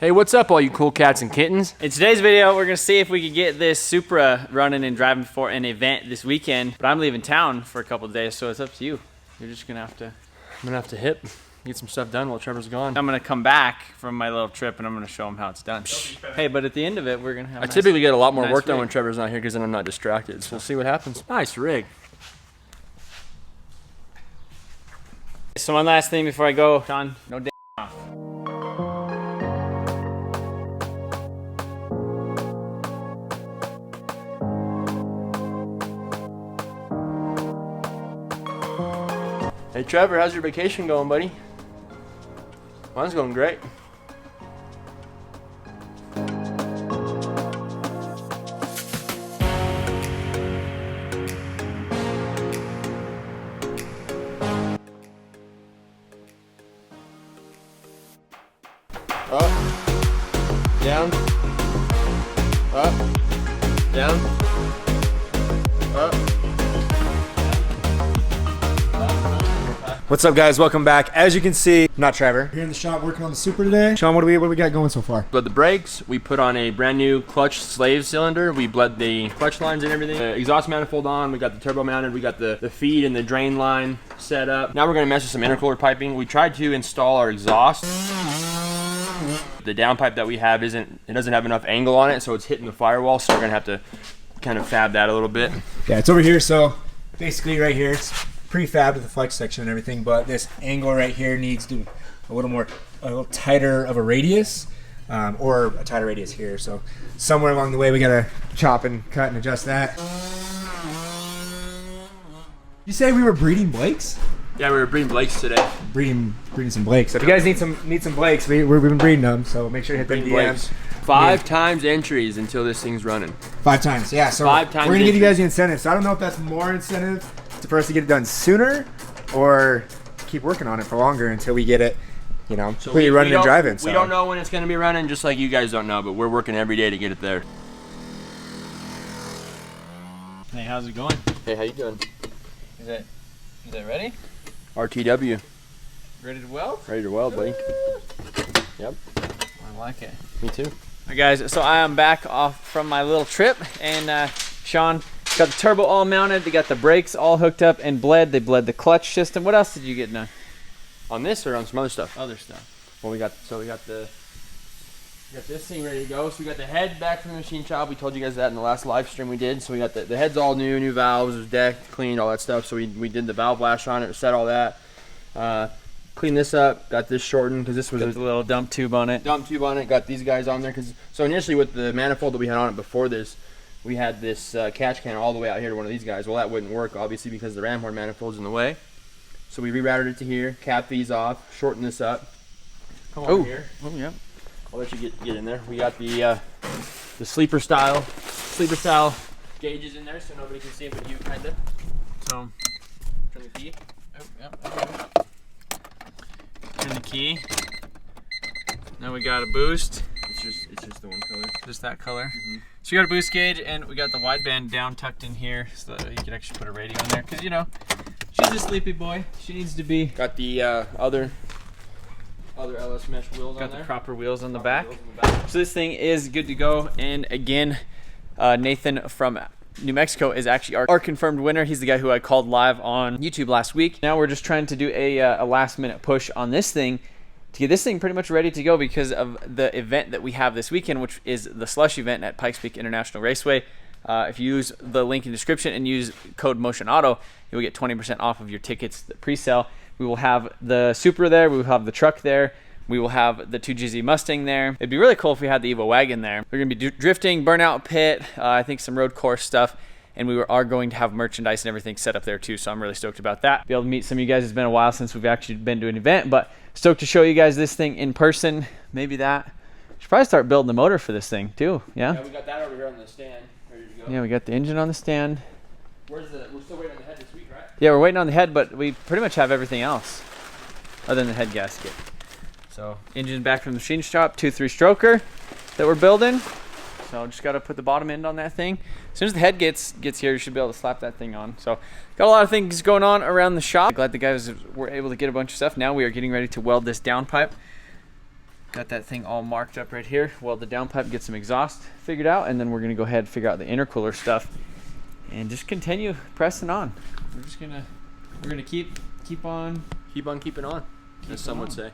Hey, what's up all you cool cats and kittens? In today's video, we're gonna see if we can get this Supra running and driving for an event this weekend. But I'm leaving town for a couple of days, so it's up to you. You're just gonna have to... I'm gonna have to hip, get some stuff done while Trevor's gone. I'm gonna come back from my little trip and I'm gonna show him how it's done. Hey, but at the end of it, we're gonna have I typically get a lot more work done rig. when Trevor's not here because then I'm not distracted. So we'll see what happens. Nice rig. So one last thing before I go, Sean, no day off. Hey Trevor, how's your vacation going, buddy? Mine's going great. Up, down, up, down, up. What's up, guys? Welcome back. As you can see, not Trevor. Here in the shop working on the Supra today. Sean, what do we got going so far? Bled the brakes. We put on a brand new clutch slave cylinder. We bled the clutch lines and everything. The exhaust manifold on. We got the turbo mounted. We got the feed and the drain line set up. Now we're gonna mess with some intercooler piping. We tried to install our exhaust. The downpipe that we have doesn't have enough angle on it, so it's hitting the firewall. So we're gonna have to kind of fab that a little bit. Yeah, it's over here. So basically, right here, it's prefabbed with the flex section and everything, but this angle right here needs to a little tighter of a radius, or a tighter radius here. So somewhere along the way, we gotta chop and cut and adjust that. You say we were breeding Blakes? Yeah, we were breeding Blakes today. Breeding some Blakes. So if you guys need some Blakes, we've been breeding them. So make sure to hit them DMs. 5 times entries until this thing's running. 5 times, yeah. So 5 times we're gonna give you guys the incentive. So I don't know if that's more incentive for us to get it done sooner, or keep working on it for longer until we get it, you know, so we running and driving. So we don't know when it's gonna be running, just like you guys don't know, but we're working every day to get it there. Hey, how's it going? Hey, how you doing? Is it ready? RTW. Ready to weld? Ready to weld, buddy. Yep. I like it. Me too. All right, guys, so I am back off from my little trip, and Sean got the turbo all mounted. They got the brakes all hooked up and bled. They bled the clutch system. What else did you get done? On this or on some other stuff? Other stuff. Well, we got this thing ready to go. So we got the head back from the machine shop. We told you guys that in the last live stream we did. So we got the head's all new valves, it was decked, cleaned, all that stuff. So we did the valve lash on it, set all that. Cleaned this up, got this shortened because this was a little dump tube on it. Got these guys on there so initially with the manifold that we had on it before this, we had this catch can all the way out here to one of these guys. Well, that wouldn't work obviously because the ram horn manifold's in the way. So we rerouted it to here, cap these off, shorten this up. Come over here. Oh yeah. I'll let you get in there. We got the sleeper style gauges in there so nobody can see it but you kinda. So Turn the key. oh, yeah. Turn the key. Now we got a boost. It's just the one color. Just that color. So we got a boost gauge and we got the wideband down tucked in here so that you can actually put a radio in there because you know she's a sleepy boy. She needs to be. Got the other LS mesh wheels on there. Got the proper wheels on the back. So this thing is good to go. And again, Nathan from New Mexico is actually our confirmed winner. He's the guy who I called live on YouTube last week. Now we're just trying to do a last minute push on this thing to get this thing pretty much ready to go because of the event that we have this weekend, which is the slush event at Pikes Peak International Raceway. If you use the link in the description and use code MOTIONAUTO, you'll get 20% off of your tickets pre-sale. We will have the Supra there. We will have the truck there. We will have the 2GZ Mustang there. It'd be really cool if we had the Evo wagon there. We're going to be drifting, burnout pit, I think some road course stuff, and we are going to have merchandise and everything set up there too, so I'm really stoked about that. Be able to meet some of you guys. It's been a while since we've actually been to an event, but stoked to show you guys this thing in person. Maybe that. Should probably start building the motor for this thing too, yeah? Yeah, we got that over here on the stand, ready to go. Yeah, we got the engine on the stand. We're still waiting on the head this week, right? Yeah, we're waiting on the head, but we pretty much have everything else other than the head gasket. So engine back from the machine shop, 2.3 stroker that we're building. So just got to put the bottom end on that thing. As soon as the head gets here, you should be able to slap that thing on. So got a lot of things going on around the shop. Glad the guys were able to get a bunch of stuff. Now we are getting ready to weld this downpipe. Got that thing all marked up right here. Weld the downpipe, get some exhaust figured out, and then we're gonna go ahead and figure out the intercooler stuff and just continue pressing on. We're gonna keep on keeping on, as some would say.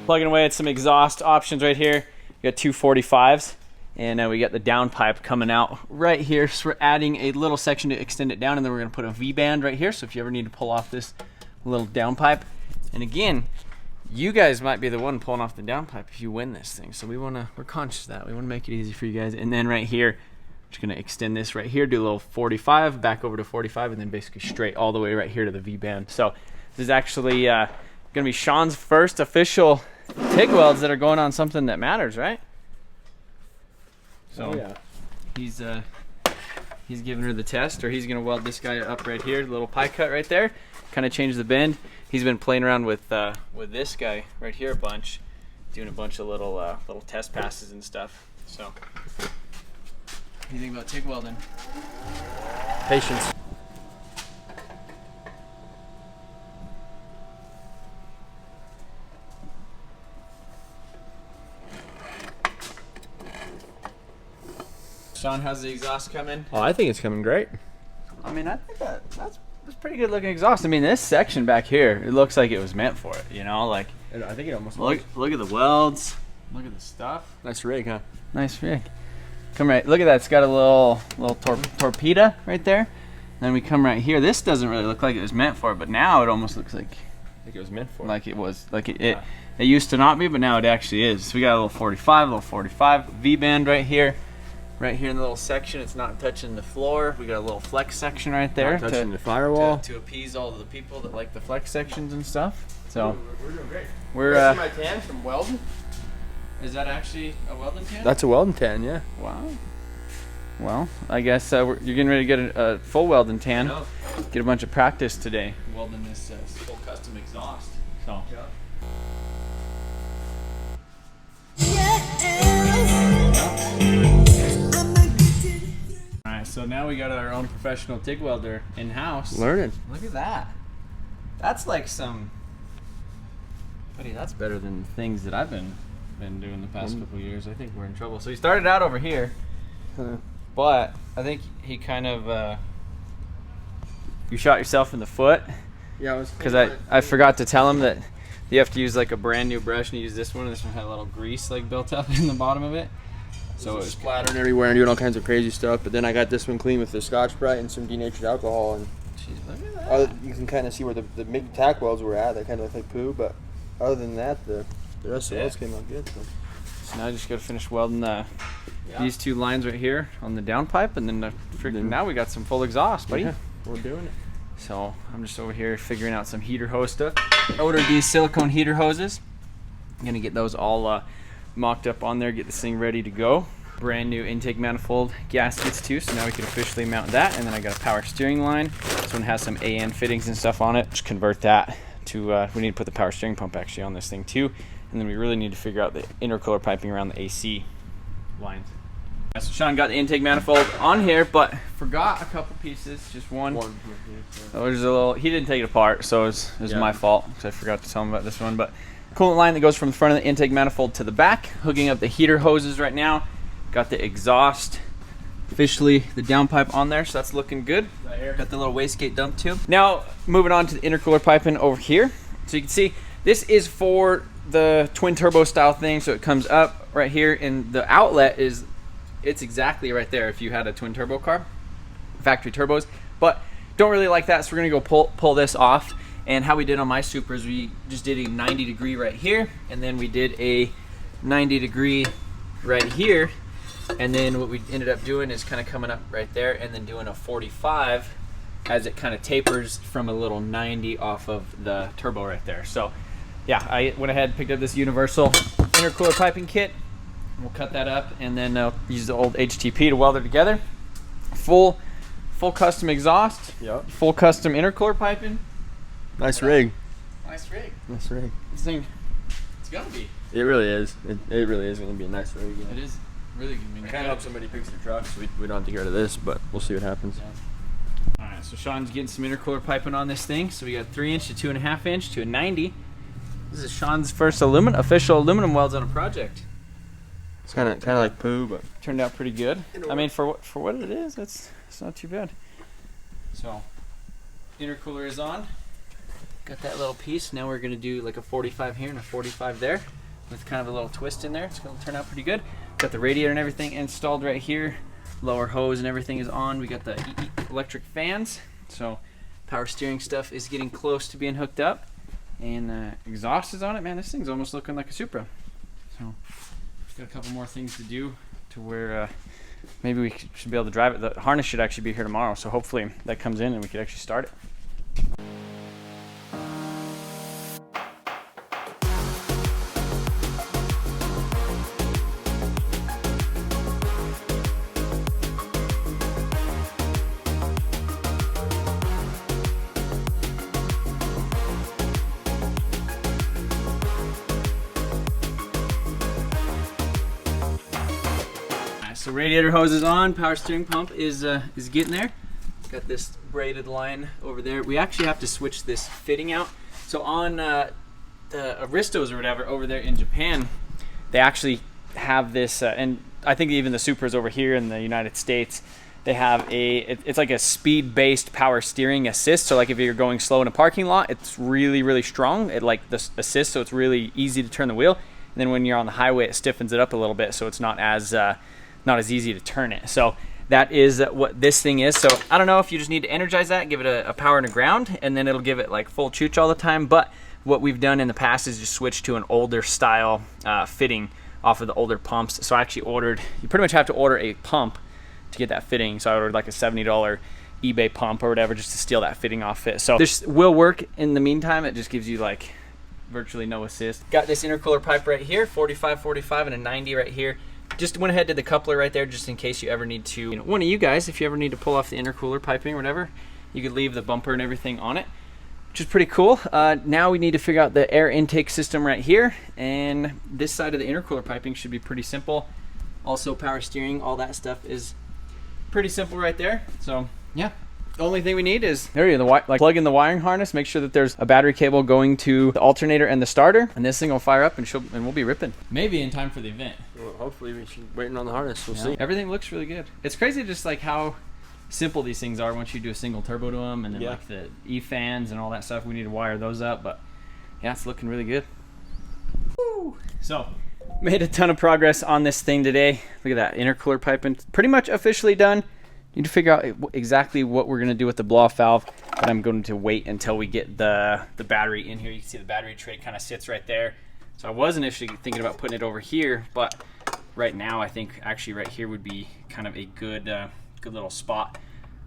Plugging away at some exhaust options right here. We got two 45s, and we got the downpipe coming out right here. So we're adding a little section to extend it down, and then we're gonna put a V-band right here. So if you ever need to pull off this little downpipe, and again, you guys might be the one pulling off the downpipe if you win this thing. So we're conscious of that. We wanna make it easy for you guys. And then right here, just gonna extend this right here, do a little 45, back over to 45, and then basically straight all the way right here to the V-band. So this is actually gonna be Sean's first official TIG welds that are going on something that matters, right? So yeah, he's giving her the test, or he's gonna weld this guy up right here, the little pie cut right there, kind of change the bend. He's been playing around with this guy right here a bunch, doing a bunch of little test passes and stuff. So, what do you think about TIG welding? patience. Sean, how's the exhaust coming? Oh, I think it's coming great. I mean, I think that's pretty good looking exhaust. I mean, this section back here, it looks like it was meant for it, you know? Like, I think it almost look at the welds. Look at the stuff. Nice rig, huh? Nice rig. Come right, look at that. It's got a little torpedo right there. Then we come right here. This doesn't really look like it was meant for it, but now it almost looks like it was meant for it. Like it was, like it used to not be, but now it actually is. So we got a little 45, V-band right here. Right here in the little section, it's not touching the floor. We got a little flex section right there. Not touching the firewall. To appease all of the people that like the flex sections and stuff. So we're doing great. we're my tan from Welding. is that actually a Welding tan? That's a Welding tan, yeah. Wow. Well, I guess you're getting ready to get a full Welding tan. Get a bunch of practice today. Welding this full custom exhaust. So. Alright, so now we got our own professional TIG welder in-house. Learning. Look at that. That's like some... Buddy, that's better than things that I've been doing the past couple of years. I think we're in trouble. So he started out over here, but I think he kind of... you shot yourself in the foot. Yeah, I was... Because I forgot to tell him that you have to use like a brand new brush, and you use this one, and this one had a little grease like built up in the bottom of it. So it was splattering everywhere and doing all kinds of crazy stuff. But then I got this one clean with the Scotch-Brite and some denatured alcohol, and look at that. you can kind of see where the big tack welds were at. They kind of look like poo, but other than that, the rest of the welds came out good. So now I just got to finish welding these two lines right here on the downpipe, and then now we got some full exhaust, buddy. Yeah, we're doing it. So I'm just over here figuring out some heater hose stuff. I ordered these silicone heater hoses. I'm gonna get those all mocked up on there, get this thing ready to go. Brand new intake manifold gaskets too, so now we can officially mount that. And then I got a power steering line. This one has some AN fittings and stuff on it. Just convert that to, we need to put the power steering pump actually on this thing too. And then we really need to figure out the intercooler piping around the AC lines. So Sean got the intake manifold on here, but forgot a couple pieces, just one. So there's a little, he didn't take it apart, so it was my fault because I forgot to tell him about this one. But coolant line that goes from the front of the intake manifold to the back, hooking up the heater hoses right now. Got the exhaust, officially the downpipe on there, so that's looking good. Got the little wastegate dump tube. Now moving on to the intercooler piping over here. So you can see this is for the twin turbo style thing, so it comes up right here, and the outlet is, it's exactly right there if you had a twin turbo car. factory turbos, but don't really like that, so we're gonna go pull this off. And how we did on my Supras, we just did a 90 degree right here, and then we did a 90 degree right here, and then what we ended up doing is kind of coming up right there and then doing a 45 as it kind of tapers from a little 90 off of the turbo right there. So yeah, I went ahead and picked up this universal intercooler piping kit. We'll cut that up and then use the old HTP to weld it together. Full custom exhaust, Yep. full custom intercooler piping. Nice rig. Nice rig. Nice rig. This thing, it's gonna be. It really is. It really is going to be a nice rig. Yeah. It is really gonna be. I kind of hope somebody picks the truck so we don't have to get rid of this, but we'll see what happens. Yeah. All right, so Sean's getting some intercooler piping on this thing. So we got 3" to 2.5" to a 90. This is Sean's first official aluminum welds on a project. It's kind of like poo, but Turned out pretty good. I mean, for what it is, it's not too bad. So, intercooler is on. Got that little piece. Now we're gonna do like a 45 here and a 45 there, with kind of a little twist in there. It's gonna turn out pretty good. Got the radiator and everything installed right here. Lower hose and everything is on. We got the electric fans. So, power steering stuff is getting close to being hooked up. And exhaust is on it. Man, this thing's almost looking like a Supra. So, got a couple more things to do to where maybe we should be able to drive it. The harness should actually be here tomorrow, so hopefully that comes in and we could actually start it. So radiator hose is on, power steering pump is getting there. Got this braided line over there. We actually have to switch this fitting out. So on the Aristos or whatever over there in Japan, they actually have this, and I think even the Supras over here in the United States, they have it's like a speed-based power steering assist. So like if you're going slow in a parking lot, it's really, really strong. It like the assist, so it's really easy to turn the wheel. And then when you're on the highway, it stiffens it up a little bit, so it's not as easy to turn it. So that is what this thing is. So I don't know if you just need to energize that, give it a power and a ground, and then it'll give it like full chooch all the time. But what we've done in the past is just switch to an older style fitting off of the older pumps. So I actually ordered, you pretty much have to order a pump to get that fitting. So I ordered like a $70 eBay pump or whatever just to steal that fitting off it. So this will work in the meantime. It just gives you like virtually no assist. Got this intercooler pipe right here, 45, 45, and a 90 right here. Just went ahead, did the coupler right there just in case you ever need to, one of you guys, if you ever need to pull off the intercooler piping or whatever, you could leave the bumper and everything on it, which is pretty cool. Now we need to figure out the air intake system right here, and this side of the intercooler piping should be pretty simple. Also power steering, all that stuff is pretty simple right there. So yeah, the only thing we need is there you go, plug in the wiring harness, make sure that there's a battery cable going to the alternator and the starter, and this thing will fire up and we'll be ripping. Maybe in time for the event. well, hopefully we should waiting on the harness. We'll see. Everything looks really good. It's crazy just like how simple these things are once you do a single turbo to them, and then like the E-fans and all that stuff. We need to wire those up, but yeah, it's looking really good. Woo! So made a ton of progress on this thing today. Look at that intercooler piping, pretty much officially done. Need to figure out exactly what we're gonna do with the blow-off valve, but I'm going to wait until we get the battery in here. You can see the battery tray kind of sits right there. So I was initially thinking about putting it over here, but right now I think actually right here would be kind of a good little spot.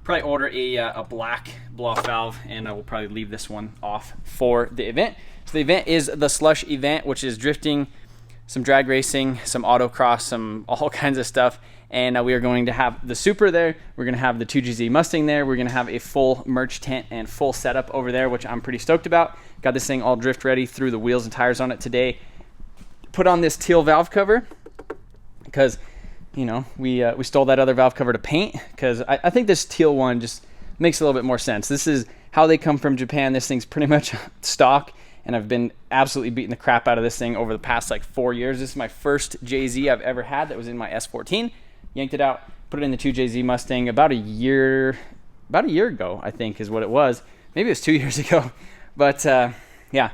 Probably order a black blow-off valve, and I will probably leave this one off for the event. So the event is the slush event, which is drifting, some drag racing, some autocross, some all kinds of stuff. And we are going to have the Supra there. We're going to have the 2GZ Mustang there. We're going to have a full merch tent and full setup over there, which I'm pretty stoked about. Got this thing all drift ready, threw the wheels and tires on it today. Put on this teal valve cover because, you know, we stole that other valve cover to paint, because I think this teal one just makes a little bit more sense. This is how they come from Japan. This thing's pretty much stock, and I've been absolutely beating the crap out of this thing over the past like 4 years. This is my first JZ I've ever had that was in my S14. Yanked it out, put it in the 2JZ Mustang about a year ago, I think is what it was. Maybe it was 2 years ago. But yeah,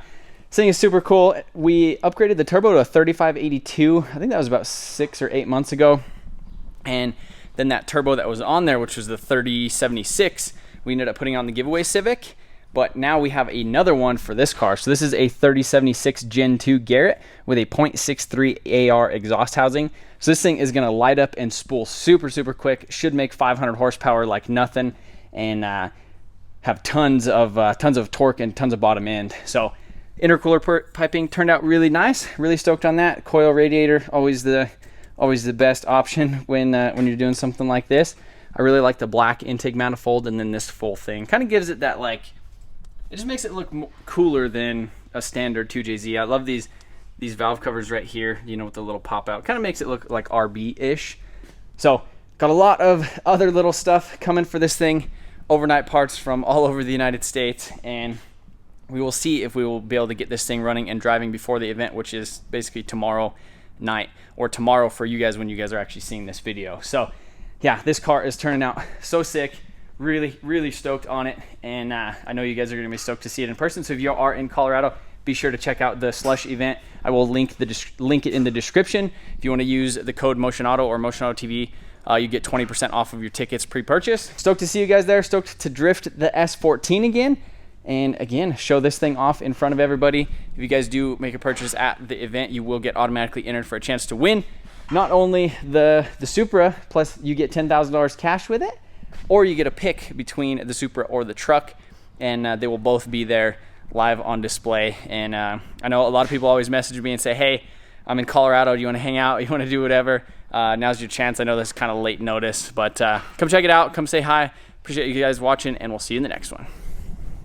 this thing is super cool. We upgraded the turbo to a 3582. I think that was about 6 or 8 months ago. And Then that turbo that was on there, which was the 3076, we ended up putting on the giveaway Civic. But now we have another one for this car. So this is a 3076 Gen 2 Garrett with a 0.63 AR exhaust housing. So this thing is gonna light up and spool super, super quick. Should make 500 horsepower like nothing, and have tons of torque and tons of bottom end. So intercooler piping turned out really nice. Really stoked on that. Coil radiator, always the best option when you're doing something like this. I really like the black intake manifold, and then this full thing kind of gives it that, like, it just makes it look cooler than a standard 2JZ. I love these valve covers right here, you know, with the little pop out. Kind of makes it look like RB-ish. So got a lot of other little stuff coming for this thing. Overnight parts from all over the United States, and we will see if we will be able to get this thing running and driving before the event, which is basically tomorrow night, or tomorrow for you guys when you guys are actually seeing this video. So yeah, this car is turning out so sick. Really, really stoked on it, and I know you guys are gonna be stoked to see it in person. So if you are in Colorado, be sure to check out the Slush event. I will link it in the description. If you want to use the code Motion Auto or Motion Auto TV, you get 20% off of your tickets pre-purchase. Stoked to see you guys there. Stoked to drift the S14 again, and again, show this thing off in front of everybody. If you guys do make a purchase at the event, you will get automatically entered for a chance to win not only the Supra, plus you get $10,000 cash with it, or you get a pick between the Supra or the truck, and they will both be there live on display. And I know a lot of people always message me and say, hey, I'm in Colorado, do you want to hang out, you want to do whatever? Now's your chance. I know this is kind of late notice, but come check it out, come say hi. Appreciate you guys watching, and we'll see you in the next one.